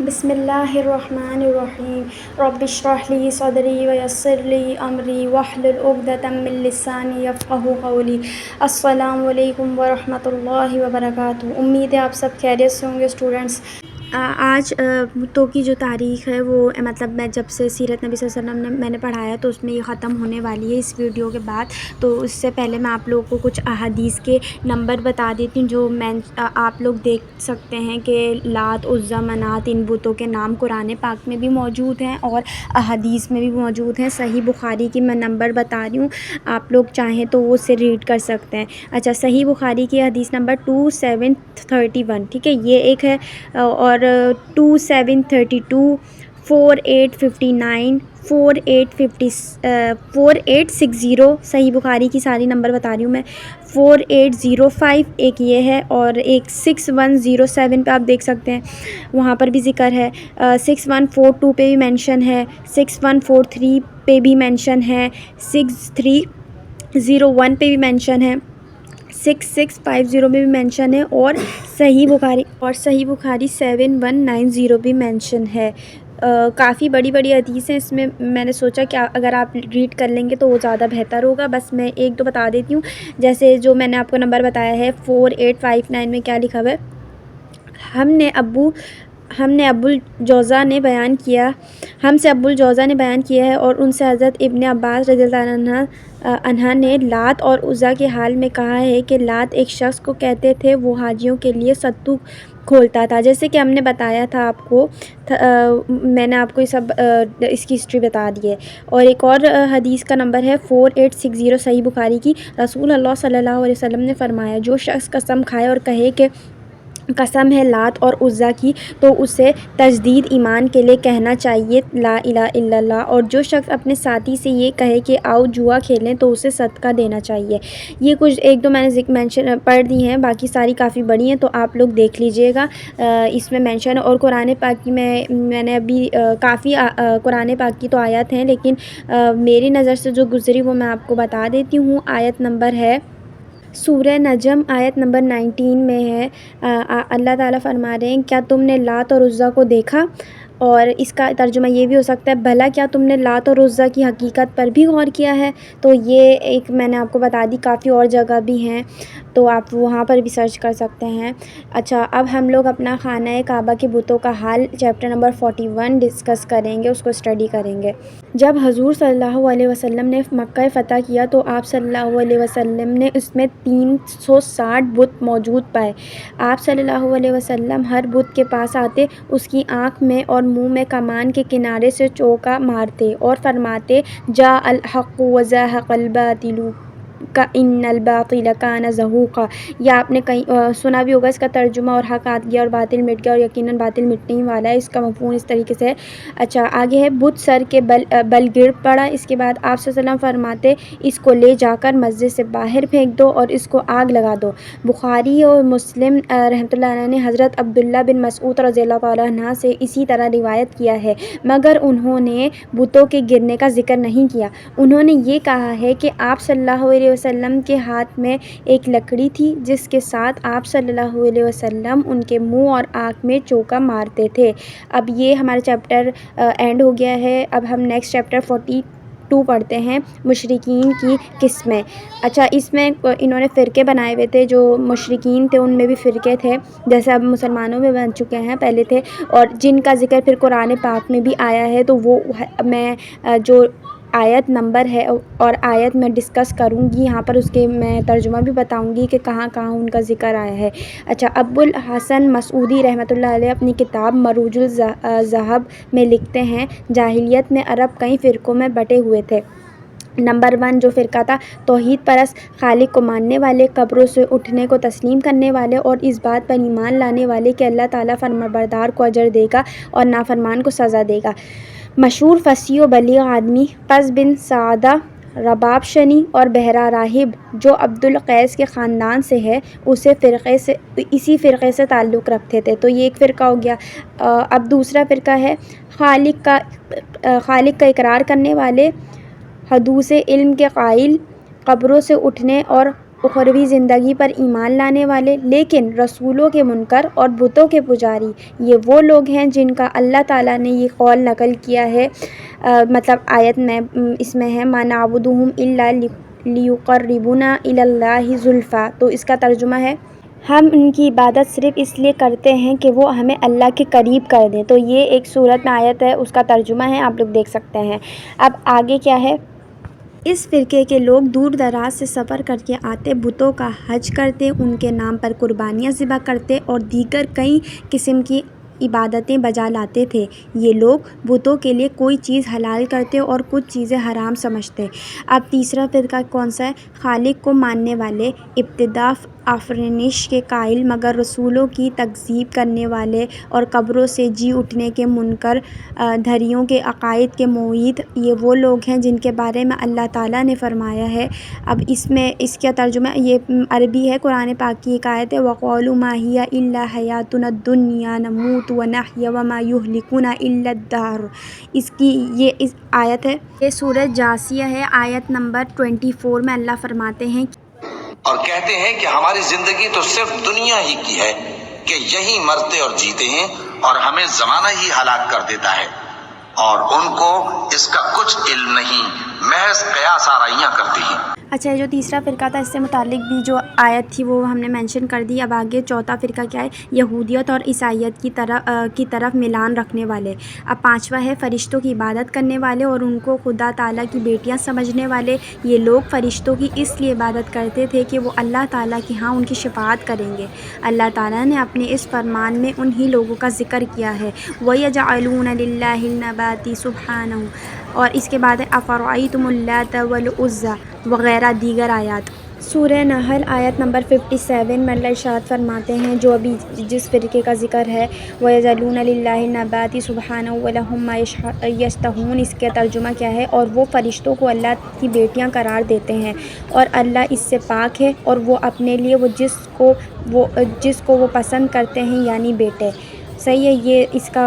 بسم اللہ الرحمن الرحیم رب اشرح لی صدری ویسر لی امری واحلل عقدۃ من لسانی یفقہوا قولی۔ السلام علیکم ورحمۃ اللہ وبرکاتہ۔ امید ہے آپ سب خیریت سے ہوں گے اسٹوڈنٹس۔ آج بتوں کی جو تاریخ ہے وہ مطلب میں جب سے سیرت نبی صلی اللہ علیہ وسلم میں نے پڑھایا تو اس میں یہ ختم ہونے والی ہے اس ویڈیو کے بعد۔ تو اس سے پہلے میں آپ لوگوں کو کچھ احادیث کے نمبر بتا دیتی ہوں جو آپ لوگ دیکھ سکتے ہیں کہ لات، عزیٰ، منات ان بتوں کے نام قرآن پاک میں بھی موجود ہیں اور احادیث میں بھی موجود ہیں۔ صحیح بخاری کی میں نمبر بتا رہی ہوں، آپ لوگ چاہیں تو وہ اسے ریڈ کر سکتے ہیں۔ اچھا، صحیح بخاری کی حدیث نمبر 2731، ٹھیک ہے، یہ ایک ہے، اور 2732، 4859، 4860۔ صحیح بخاری کی ساری نمبر بتا رہی ہوں میں۔ 4805 ایک یہ ہے، اور ایک 6107 پہ آپ دیکھ سکتے ہیں، وہاں پر بھی ذکر ہے۔ 6142 پہ بھی مینشن ہے، 6143 پہ بھی مینشن ہے، 6301 پہ بھی مینشن ہے، 6650 میں بھی مینشن ہے، اور صحیح بخاری 7190 بھی مینشن ہے۔ کافی بڑی بڑی حدیث ہیں اس میں نے سوچا کہ اگر آپ ریڈ کر لیں گے تو وہ زیادہ بہتر ہوگا۔ بس میں ایک دو بتا دیتی ہوں، جیسے جو میں نے آپ کو نمبر بتایا ہے 4859 میں کیا لکھا ہوا ہے۔ ہم نے ابو الجوزا نے بیان کیا ہے، اور ان سے حضرت ابن عباس رضی اللہ عنہ نے لات اور عزیٰ کے حال میں کہا ہے کہ لات ایک شخص کو کہتے تھے، وہ حاجیوں کے لیے ستو کھولتا تھا، جیسے کہ ہم نے بتایا تھا آپ کو، میں نے آپ کو یہ سب اس کی ہسٹری بتا دی ہے۔ اور ایک اور حدیث کا نمبر ہے 4860 صحیح بخاری کی۔ رسول اللہ صلی اللہ علیہ وسلم نے فرمایا، جو شخص قسم کھائے اور کہے کہ قسم ہے لات اور عزیٰ کی، تو اسے تجدید ایمان کے لیے کہنا چاہیے لا الہ الا اللہ، اور جو شخص اپنے ساتھی سے یہ کہے کہ آؤ جوا کھیلیں تو اسے صدقہ دینا چاہیے۔ یہ کچھ ایک دو میں نے پڑھ دی ہیں، باقی ساری کافی بڑی ہیں تو آپ لوگ دیکھ لیجئے گا، اس میں مینشن ہے۔ اور قرآن پاک کی میں نے ابھی کافی قرآن پاک کی تو آیات ہیں، لیکن میری نظر سے جو گزری وہ میں آپ کو بتا دیتی ہوں۔ آیت نمبر ہے سورہ نجم، آیت نمبر 19 میں ہے، اللہ تعالیٰ فرما رہے ہیں، کیا تم نے لات اور عزیٰ کو دیکھا؟ اور اس کا ترجمہ یہ بھی ہو سکتا ہے، بھلا کیا تم نے لات اور عزیٰ کی حقیقت پر بھی غور کیا ہے؟ تو یہ ایک میں نے آپ کو بتا دی، کافی اور جگہ بھی ہیں تو آپ وہاں پر بھی سرچ کر سکتے ہیں۔ اچھا، اب ہم لوگ اپنا خانہ کعبہ کے بتوں کا حال چیپٹر نمبر 41 ڈسکس کریں گے، اس کو اسٹڈی کریں گے۔ جب حضور صلی اللہ علیہ وسلم نے مکہ فتح کیا تو آپ صلی اللہ علیہ وسلم نے اس میں 360 بت موجود پائے۔ آپ صلی اللہ علیہ وسلم ہر بت کے پاس آتے، اس کی آنکھ میں اور منہ میں کمان کے کنارے سے چوکا مارتے اور فرماتے، جاء الحق وزهق الباطل ان الباطل کان زہوقا۔ یا آپ نے کہیں سنا بھی ہوگا اس کا ترجمہ، اور حق آ گیا اور باطل مٹ گیا، اور یقیناً باطل مٹنے ہی والا ہے، اس کا مفہوم اس طریقے سے ہے۔ اچھا، آگے ہے بت سر کے بل گر پڑا۔ اس کے بعد آپ صلی اللہ علیہ وسلم فرماتے، اس کو لے جا کر مسجد سے باہر پھینک دو اور اس کو آگ لگا دو۔ بخاری اور مسلم رحمۃ اللہ علیہ نے حضرت عبداللہ بن مسعود رضی اللہ تعالیٰ عنہ سے اسی طرح روایت کیا ہے، مگر انہوں نے بتوں کے گرنے کا ذکر نہیں کیا۔ انہوں نے یہ کہا ہے کہ آپ صلی اللہ علیہ وسلم کے ہاتھ میں ایک لکڑی تھی جس کے ساتھ آپ صلی اللہ علیہ وسلم ان کے منہ اور آنکھ میں چوکا مارتے تھے۔ اب یہ ہمارا چیپٹر اینڈ ہو گیا ہے۔ اب ہم نیکسٹ چیپٹر 42 پڑھتے ہیں، مشرکین کی قسمیں۔ اچھا، اس میں انہوں نے فرقے بنائے ہوئے تھے، جو مشرکین تھے ان میں بھی فرقے تھے، جیسے اب مسلمانوں میں بن چکے ہیں، پہلے تھے، اور جن کا ذکر پھر قرآن پاک میں بھی آیا ہے، تو وہ میں جو آیت نمبر ہے اور آیت میں ڈسکس کروں گی، یہاں پر اس کے میں ترجمہ بھی بتاؤں گی کہ کہاں کہاں ان کا ذکر آیا ہے۔ اچھا، ابو الحسن مسعودی رحمۃ اللہ علیہ اپنی کتاب مروج الذہب میں لکھتے ہیں، جاہلیت میں عرب کئی فرقوں میں بٹے ہوئے تھے۔ نمبر 1 جو فرقہ تھا، توحید پرست، خالق کو ماننے والے، قبروں سے اٹھنے کو تسلیم کرنے والے، اور اس بات پر ایمان لانے والے کہ اللہ تعالیٰ فرمانبردار کو اجر دے گا اور نافرمان کو سزا دے گا۔ مشہور فصیح و بلیغ آدمی قیس بن سعدہ، رباب شنی اور بحیرہ راہب جو عبد القیس کے خاندان سے ہے، اسی فرقے سے تعلق رکھتے تھے۔ تو یہ ایک فرقہ ہو گیا۔ اب دوسرا فرقہ ہے خالق کا اقرار کرنے والے، حدوث علم کے قائل، قبروں سے اٹھنے اور اخروی زندگی پر ایمان لانے والے، لیکن رسولوں کے منکر اور بتوں کے پجاری یہ وہ لوگ ہیں جن کا اللہ تعالیٰ نے یہ قول نقل کیا ہے، مطلب آیت میں اس میں ہے مَا نَعْبُدُهُمْ إِلَّا لِيُقَرِّبُونَا إِلَى اللَّهِ زُلْفَىٰ، تو اس کا ترجمہ ہے ہم ان کی عبادت صرف اس لیے کرتے ہیں کہ وہ ہمیں اللہ کے قریب کر دیں۔ تو یہ ایک سورت میں آیت ہے، اس کا ترجمہ ہے، آپ لوگ دیکھ سکتے ہیں۔ اب آگے کیا ہے؟ اس فرقے کے لوگ دور دراز سے سفر کر کے آتے، بتوں کا حج کرتے، ان کے نام پر قربانیاں ذبح کرتے اور دیگر کئی قسم کی عبادتیں بجا لاتے تھے۔ یہ لوگ بتوں کے لیے کوئی چیز حلال کرتے اور کچھ چیزیں حرام سمجھتے۔ اب تیسرا فرقہ کون سا ہے؟ خالق کو ماننے والے، ابتداء آفرینش کے قائل مگر رسولوں کی تکذیب کرنے والے اور قبروں سے جی اٹھنے کے منکر دھریوں کے عقائد کے معید، یہ وہ لوگ ہیں جن کے بارے میں اللہ تعالیٰ نے فرمایا ہے۔ اب اس میں اس کا ترجمہ یہ عربی ہے، قرآن پاک کی ایک آیت ہے وَقَالُوا مَا هِيَ إِلَّا حَيَاتُنَا الدُّنْيَا نَمُوتُ وَنَحْيَا وَمَا يُهْلِكُنَا إِلَّا الدَّهْرُ، اس کی یہ اس آیت ہے، یہ سورۃ جاثیہ ہے، آیت نمبر 24 میں اللہ فرماتے ہیں اور کہتے ہیں کہ ہماری زندگی تو صرف دنیا ہی کی ہے کہ یہی مرتے اور جیتے ہیں اور ہمیں زمانہ ہی ہلاک کر دیتا ہے اور ان کو اس کا کچھ علم نہیں، محض قیاس آرائیاں کرتے ہیں۔ اچھا، جو تیسرا فرقہ تھا اس سے متعلق بھی جو آیت تھی وہ ہم نے مینشن کر دی۔ اب آگے چوتھا فرقہ کیا ہے؟ یہودیت اور عیسائیت کی طرف میلان رکھنے والے۔ اب پانچواں ہے فرشتوں کی عبادت کرنے والے اور ان کو خدا تعالیٰ کی بیٹیاں سمجھنے والے۔ یہ لوگ فرشتوں کی اس لیے عبادت کرتے تھے کہ وہ اللہ تعالیٰ کے ہاں ان کی شفاعت کریں گے۔ اللہ تعالیٰ نے اپنے اس فرمان میں انہی لوگوں کا ذکر کیا ہے وَيَجْعَلُونَ لِلَّهِ النَّبَاتِ سُبْحَانَهُ، اور اس کے بعد ہے أَفَرَأَيْتُمُ اللَّاتَ وَالْعُزَّىٰ وغیرہ دیگر آیات۔ سورہ نحل آیت نمبر 57 میں اللہ ارشاد فرماتے ہیں جو ابھی جس فرقے کا ذکر ہے وَيَجْعَلُونَ لِلَّهِ النَّبَاتِ سُبْحَانَهُ وَلَهُم مَّا يَشْتَهُونَ، اس کا ترجمہ کیا ہے؟ اور وہ فرشتوں کو اللہ کی بیٹیاں قرار دیتے ہیں اور اللہ اس سے پاک ہے اور وہ اپنے لیے جس کو وہ پسند کرتے ہیں یعنی بیٹے۔ صحیح ہے، یہ اس کا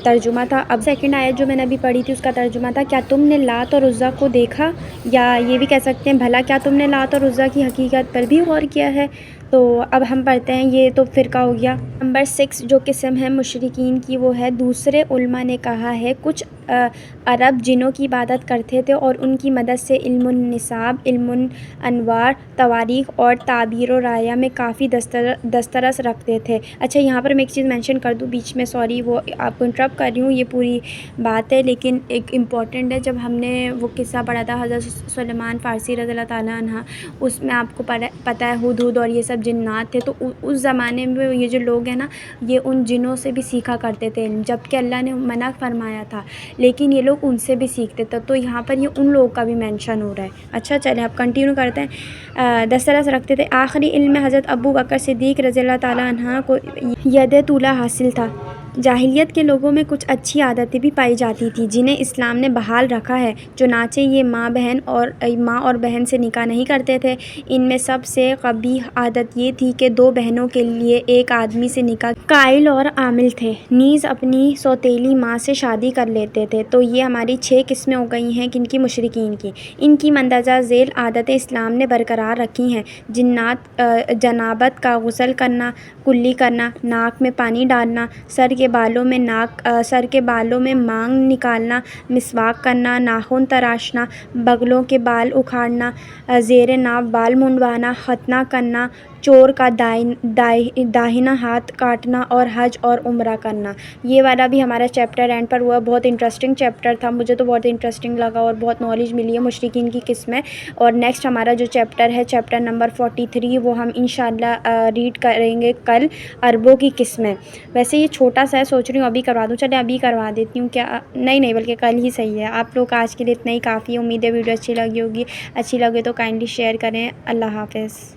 ترجمہ تھا۔ اب سیکنڈ آیت جو میں نے ابھی پڑھی تھی اس کا ترجمہ تھا کیا تم نے لات اور عزیٰ کو دیکھا، یا یہ بھی کہہ سکتے ہیں بھلا کیا تم نے لات اور عزیٰ کی حقیقت پر بھی غور کیا ہے۔ تو اب ہم پڑھتے ہیں، یہ تو فرقہ ہو گیا۔ نمبر 6 جو قسم ہے مشرکین کی وہ ہے دوسرے علماء نے کہا ہے کچھ عرب جنوں کی عبادت کرتے تھے اور ان کی مدد سے علم النساب، علم الانوار، تواریخ اور تعبیر و رعایا میں کافی دسترس رکھتے تھے۔ اچھا، یہاں پر میں ایک چیز مینشن کر دوں بیچ میں، سوری وہ آپ کو انٹرپٹ کر رہی ہوں، یہ پوری بات ہے لیکن ایک امپورٹنٹ ہے۔ جب ہم نے وہ قصہ پڑھا تھا حضرت سلیمان فارسی رضی اللہ تعالیٰ عنہ، اس میں آپ کو پتہ ہے ہدہد اور یہ سب جنات تھے، تو اس زمانے میں یہ جو لوگ ہیں نا یہ ان جنوں سے بھی سیکھا کرتے تھے، جبکہ اللہ نے منع فرمایا تھا لیکن یہ لوگ ان سے بھی سیکھتے تھے، تو یہاں پر یہ ان لوگوں کا بھی مینشن ہو رہا ہے۔ اچھا چلیں اب کنٹینیو کرتے ہیں۔ دسترس رکھتے تھے۔ آخری علم حضرت ابو بکر صدیق رضی اللہ تعالیٰ عنہ کو ید طولہ حاصل تھا۔ جاہلیت کے لوگوں میں کچھ اچھی عادتیں بھی پائی جاتی تھیں جنہیں اسلام نے بحال رکھا ہے، چنانچہ یہ ماں اور بہن سے نکاح نہیں کرتے تھے۔ ان میں سب سے قبیح عادت یہ تھی کہ 2 بہنوں کے لیے ایک آدمی سے نکاح قائل اور عامل تھے، نیز اپنی سوتیلی ماں سے شادی کر لیتے تھے۔ تو یہ ہماری 6 قسمیں ہو گئی ہیں کن کی؟ مشرکین کی۔ ان کی مندرجہ ذیل عادتیں اسلام نے برقرار رکھی ہیں: جنابت کا غسل کرنا، کلی کرنا، ناک میں پانی ڈالنا، سر کے بالوں میں مانگ نکالنا، مسواک کرنا، ناخن تراشنا، بغلوں کے بال اکھاڑنا، زیر ناف بال منڈوانا، ختنہ کرنا، چور کا داہنا ہاتھ کاٹنا اور حج اور عمرہ کرنا۔ یہ والا بھی ہمارا چیپٹر اینڈ پر ہوا، بہت انٹرسٹنگ چیپٹر تھا، مجھے تو بہت انٹرسٹنگ لگا اور بہت نالج ملی ہے مشرکین کی قسمیں۔ اور نیکسٹ ہمارا جو چیپٹر ہے چیپٹر نمبر 43 وہ ہم انشاءاللہ ریڈ کریں گے کل، عربوں کی قسمیں۔ ویسے یہ چھوٹا سا ہے، سوچ رہی ہوں ابھی کروا دوں، چلیں ابھی کروا دیتی ہوں، کیا نہیں بلکہ کل ہی صحیح ہے۔ آپ لوگ آج کے لیے اتنا ہی کافی ہے، امید ہے ویڈیو اچھی لگی ہوگی، اچھی لگے تو کائنڈلی شیئر کریں۔ اللہ حافظ۔